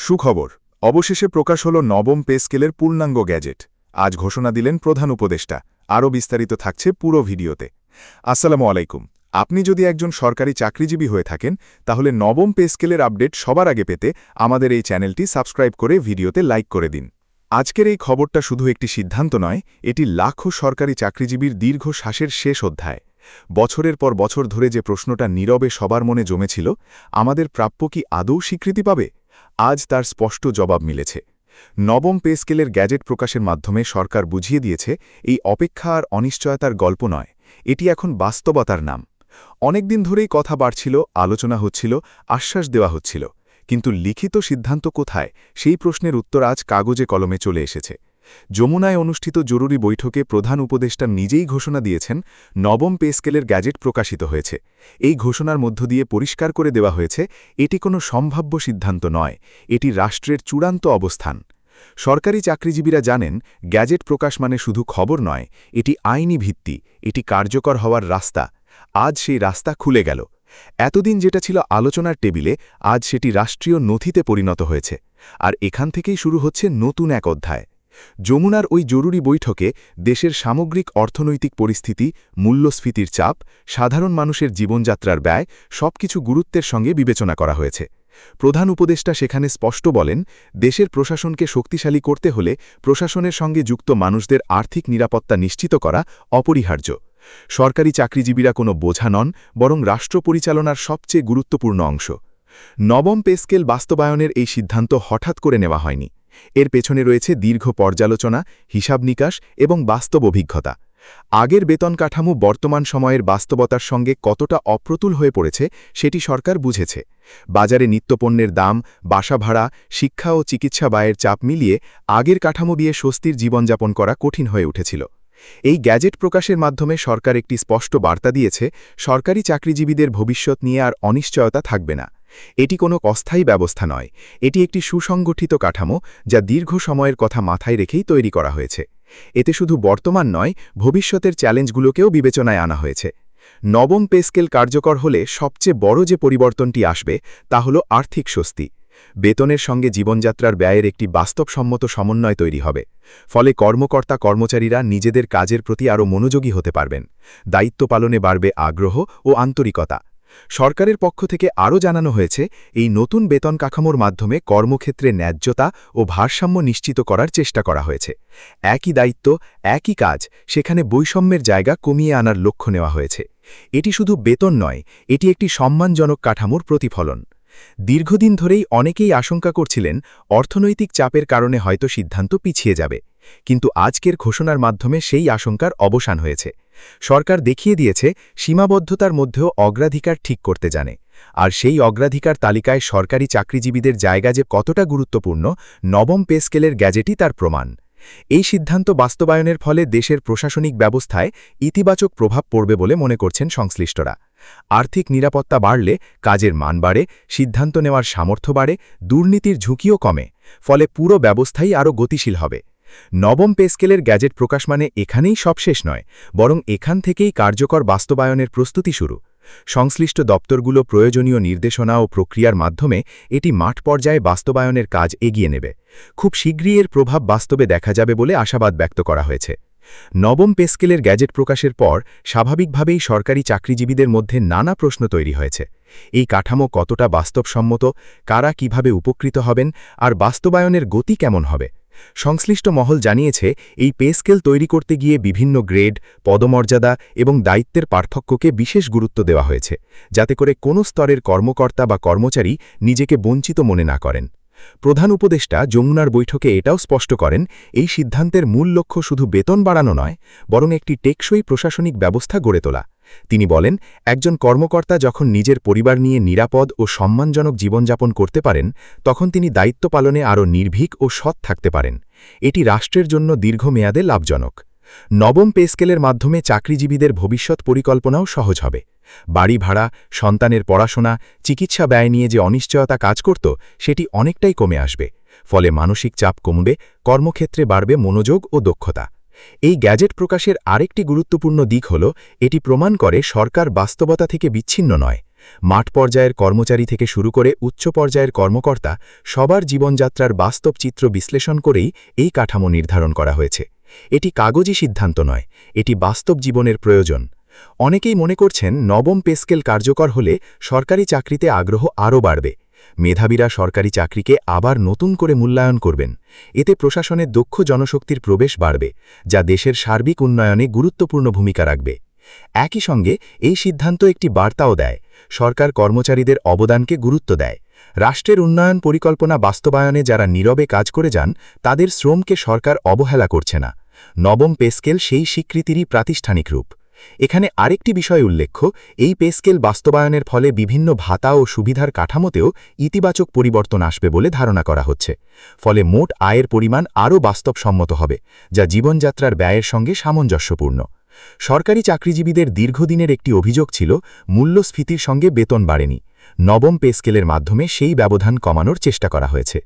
সুখবর, অবশেষে প্রকাশ হল নবম পে স্কেলের পূর্ণাঙ্গ গ্যাজেট। আজ ঘোষণা দিলেন প্রধান উপদেষ্টা। আরও বিস্তারিত থাকছে পুরো ভিডিওতে। আসসালামু আলাইকুম। আপনি যদি একজন সরকারি চাকরিজীবী হয়ে থাকেন, তাহলে নবম পে স্কেলের আপডেট সবার আগে পেতে আমাদের এই চ্যানেলটি সাবস্ক্রাইব করে ভিডিওতে লাইক করে দিন। আজকের এই খবরটা শুধু একটি সিদ্ধান্ত নয়, এটি লাখো সরকারি চাকরিজীবীর দীর্ঘ শ্বাসের শেষ অধ্যায়। বছরের পর বছর ধরে যে প্রশ্নটা নীরবে সবার মনে জমেছিল, আমাদের প্রাপ্য কি আদৌ স্বীকৃতি পাবে, আজ তার স্পষ্ট জবাব মিলেছে। নবম পে স্কেলের গ্যাজেট প্রকাশের মাধ্যমে সরকার বুঝিয়ে দিয়েছে, এই অপেক্ষা আর অনিশ্চয়তার গল্প নয়, এটি এখন বাস্তবতার নাম। অনেকদিন ধরেই কথা বাড়ছিল, আলোচনা হচ্ছিল, আশ্বাস দেওয়া হচ্ছিল, কিন্তু লিখিত সিদ্ধান্ত কোথায়, সেই প্রশ্নের উত্তর আজ কাগজে কলমে চলে এসেছে। যমুনায় অনুষ্ঠিত জরুরি বৈঠকে প্রধান উপদেষ্টা নিজেই ঘোষণা দিয়েছেন, নবম পে স্কেলের গ্যাজেট প্রকাশিত হয়েছে। এই ঘোষণার মধ্য দিয়ে পরিষ্কার করে দেওয়া হয়েছে, এটি কোনো সম্ভাব্য সিদ্ধান্ত নয়, এটি রাষ্ট্রের চূড়ান্ত অবস্থান। সরকারি চাকরিজীবীরা জানেন, গ্যাজেট প্রকাশ মানে শুধু খবর নয়, এটি আইনি ভিত্তি, এটি কার্যকর হওয়ার রাস্তা। আজ সেই রাস্তা খুলে গেল। এতদিন যেটা ছিল আলোচনার টেবিলে, আজ সেটি রাষ্ট্রীয় নথিতে পরিণত হয়েছে। আর এখান থেকেই শুরু হচ্ছে নতুন এক অধ্যায়। যমুনার ওই জরুরি বৈঠকে দেশের সামগ্রিক অর্থনৈতিক পরিস্থিতি, মূল্যস্ফীতির চাপ, সাধারণ মানুষের জীবনযাত্রার ব্যয় সবকিছু গুরুত্বের সঙ্গে বিবেচনা করা হয়েছে। প্রধান উপদেষ্টা সেখানে স্পষ্ট বলেন, দেশের প্রশাসনকে শক্তিশালী করতে হলে প্রশাসনের সঙ্গে যুক্ত মানুষদের আর্থিক নিরাপত্তা নিশ্চিত করা অপরিহার্য। সরকারি চাকরিজীবীরা কোনো বোঝা নন, বরং রাষ্ট্র পরিচালনার সবচেয়ে গুরুত্বপূর্ণ অংশ। নবম পে স্কেল বাস্তবায়নের এই সিদ্ধান্ত হঠাৎ করে নেওয়া হয়নি। এর পেছনে রয়েছে দীর্ঘ পর্যালোচনা, হিসাব নিকাশ এবং বাস্তব অভিজ্ঞতা। আগের বেতন কাঠামো বর্তমান সময়ের বাস্তবতার সঙ্গে কতটা অপ্রতুল হয়ে পড়েছে, সেটি সরকার বুঝেছে। বাজারে নিত্যপণ্যের দাম, বাসা ভাড়া, শিক্ষা ও চিকিৎসা ব্যয়ের চাপ মিলিয়ে আগের কাঠামো দিয়ে স্বস্তির জীবনযাপন করা কঠিন হয়ে উঠেছিল। এই গ্যাজেট প্রকাশের মাধ্যমে সরকার একটি স্পষ্ট বার্তা দিয়েছে, সরকারি চাকরিজীবীদের ভবিষ্যৎ নিয়ে আর অনিশ্চয়তা থাকবে না। এটি কোনো অস্থায়ী ব্যবস্থা নয়, এটি একটি সুসংগঠিত কাঠামো, যা দীর্ঘ সময়ের কথা মাথায় রেখেই তৈরি করা হয়েছে। এতে শুধু বর্তমান নয়, ভবিষ্যতের চ্যালেঞ্জগুলোকেও বিবেচনায় আনা হয়েছে। নবম পে স্কেল কার্যকর হলে সবচেয়ে বড় যে পরিবর্তনটি আসবে, তা হল আর্থিক স্বস্তি। বেতনের সঙ্গে জীবনযাত্রার ব্যয়ের একটি বাস্তবসম্মত সমন্বয় তৈরি হবে। ফলে কর্মকর্তা-কর্মচারীরা নিজেদের কাজের প্রতি আরও মনোযোগী হতে পারবেন। দায়িত্ব পালনে বাড়বে আগ্রহ ও আন্তরিকতা। সরকারের পক্ষ থেকে আরও জানানো হয়েছে, এই নতুন বেতন কাঠামোর মাধ্যমে কর্মক্ষেত্রে ন্যায্যতা ও ভারসাম্য নিশ্চিত করার চেষ্টা করা হয়েছে। একই দায়িত্ব, একই কাজ, সেখানে বৈষম্যের জায়গা কমিয়ে আনার লক্ষ্য নেওয়া হয়েছে। এটি শুধু বেতন নয়, এটি একটি সম্মানজনক কাঠামোর প্রতিফলন। দীর্ঘদিন ধরেই অনেকেই আশঙ্কা করছিলেন, অর্থনৈতিক চাপের কারণে হয়তো সিদ্ধান্ত পিছিয়ে যাবে। কিন্তু আজকের ঘোষণার মাধ্যমে সেই আশঙ্কার অবসান হয়েছে। সরকার দেখিয়ে দিয়েছে, সীমাবদ্ধতার মধ্যেও অগ্রাধিকার ঠিক করতে জানে। আর সেই অগ্রাধিকার তালিকায় সরকারি চাকরিজীবীদের জায়গা যে কতটা গুরুত্বপূর্ণ, নবম পে স্কেলের গ্যাজেটই তার প্রমাণ। এই সিদ্ধান্ত বাস্তবায়নের ফলে দেশের প্রশাসনিক ব্যবস্থায় ইতিবাচক প্রভাব পড়বে বলে মনে করছেন সংশ্লিষ্টরা। আর্থিক নিরাপত্তা বাড়লে কাজের মান বাড়ে, সিদ্ধান্ত নেওয়ার সামর্থ্য বাড়ে, দুর্নীতির ঝুঁকিও কমে। ফলে পুরো ব্যবস্থাই আরও গতিশীল হবে। নবম পে স্কেলের গ্যাজেট প্রকাশ মানে এখানেই সব শেষ নয়, বরং এখান থেকেই কার্যকর বাস্তবায়নের প্রস্তুতি শুরু। সংশ্লিষ্ট দপ্তরগুলো প্রয়োজনীয় নির্দেশনা ও প্রক্রিয়ার মাধ্যমে এটি মাঠ পর্যায়ে বাস্তবায়নের কাজ এগিয়ে নেবে। খুব শীঘ্রই এর প্রভাব বাস্তবে দেখা যাবে বলে আশাবাদ ব্যক্ত করা হয়েছে। নবম পে স্কেলের গ্যাজেট প্রকাশের পর স্বাভাবিকভাবেই সরকারি চাকরিজীবীদের মধ্যে নানা প্রশ্ন তৈরি হয়েছে। এই কাঠামো কতটা বাস্তবসম্মত, কারা কিভাবে উপকৃত হবেন, আর বাস্তবায়নের গতি কেমন হবে। সংশ্লিষ্ট মহল জানিয়েছে, এই পে স্কেল তৈরি করতে গিয়ে বিভিন্ন গ্রেড, পদমর্যাদা এবং দায়িত্বের পার্থক্যকে বিশেষ গুরুত্ব দেওয়া হয়েছে, যাতে করে কোনো স্তরের কর্মকর্তা বা কর্মচারী নিজেকে বঞ্চিত মনে না করেন। প্রধান উপদেষ্টা যমুনার বৈঠকে এটাও স্পষ্ট করেন, এই সিদ্ধান্তের মূল লক্ষ্য শুধু বেতন বাড়ানো নয়, বরং একটি টেকসই প্রশাসনিক ব্যবস্থা গড়ে তোলা। তিনি বলেন, একজন কর্মকর্তা যখন নিজের পরিবার নিয়ে নিরাপদ ও সম্মানজনক জীবনযাপন করতে পারেন, তখন তিনি দায়িত্ব পালনে আরও নির্ভীক ও সৎ থাকতে পারেন। এটি রাষ্ট্রের জন্য দীর্ঘমেয়াদে লাভজনক। নবম পে স্কেলের মাধ্যমে চাকরিজীবীদের ভবিষ্যৎ পরিকল্পনাও সহজ হবে। বাড়ি ভাড়া, সন্তানের পড়াশোনা, চিকিৎসা ব্যয় নিয়ে যে অনিশ্চয়তা কাজ করত, সেটি অনেকটাই কমে আসবে। ফলে মানসিক চাপ কমবে, কর্মক্ষেত্রে বাড়বে মনোযোগ ও দক্ষতা। এই গ্যাজেট প্রকাশের আরেকটি গুরুত্বপূর্ণ দিক হল, এটি প্রমাণ করে সরকার বাস্তবতা থেকে বিচ্ছিন্ন নয়, মাঠ পর্যায়ের কর্মচারী থেকে শুরু করে উচ্চ পর্যায়ের কর্মকর্তা সবার জীবনযাত্রার বাস্তব চিত্র বিশ্লেষণ করেই এই কাঠামো নির্ধারণ করা হয়েছে। এটি কাগজি সিদ্ধান্ত নয়, এটি বাস্তব জীবনের প্রয়োজন। অনেকেই মনে করছেন নবম পে স্কেল কার্যকর হলে সরকারি চাকরিতে আগ্রহ আরও বাড়বে। মেধাবীরা সরকারি চাকরিকে আবার নতুন করে মূল্যায়ন করবেন। এতে প্রশাসনের দক্ষ জনশক্তির প্রবেশ বাড়বে, যা দেশের সার্বিক উন্নয়নে গুরুত্বপূর্ণ ভূমিকা রাখবে। একই সঙ্গে এই সিদ্ধান্ত একটি বার্তাও দেয়, সরকার কর্মচারীদের অবদানকে গুরুত্ব দেয়। রাষ্ট্রের উন্নয়ন পরিকল্পনা বাস্তবায়নে যারা নীরবে কাজ করে যান, তাদের শ্রমকে সরকার অবহেলা করছে না। নবম পে স্কেল সেই স্বীকৃতিরই প্রাতিষ্ঠানিক রূপ। এখানে আরেকটি বিষয় উল্লেখ্য, এই পে স্কেল বাস্তবায়নের ফলে বিভিন্ন ভাতা ও সুবিধার কাঠামোতেও ইতিবাচক পরিবর্তন আসবে বলে ধারণা করা হচ্ছে। ফলে মোট আয়ের পরিমাণ আরও বাস্তবসম্মত হবে, যা জীবনযাত্রার ব্যয়ের সঙ্গে সামঞ্জস্যপূর্ণ। সরকারি চাকরিজীবীদের দীর্ঘদিনের একটি অভিযোগ ছিল মূল্যস্ফীতির সঙ্গে বেতন বাড়েনি। নবম পে স্কেলের মাধ্যমে সেই ব্যবধান কমানোর চেষ্টা করা হয়েছে।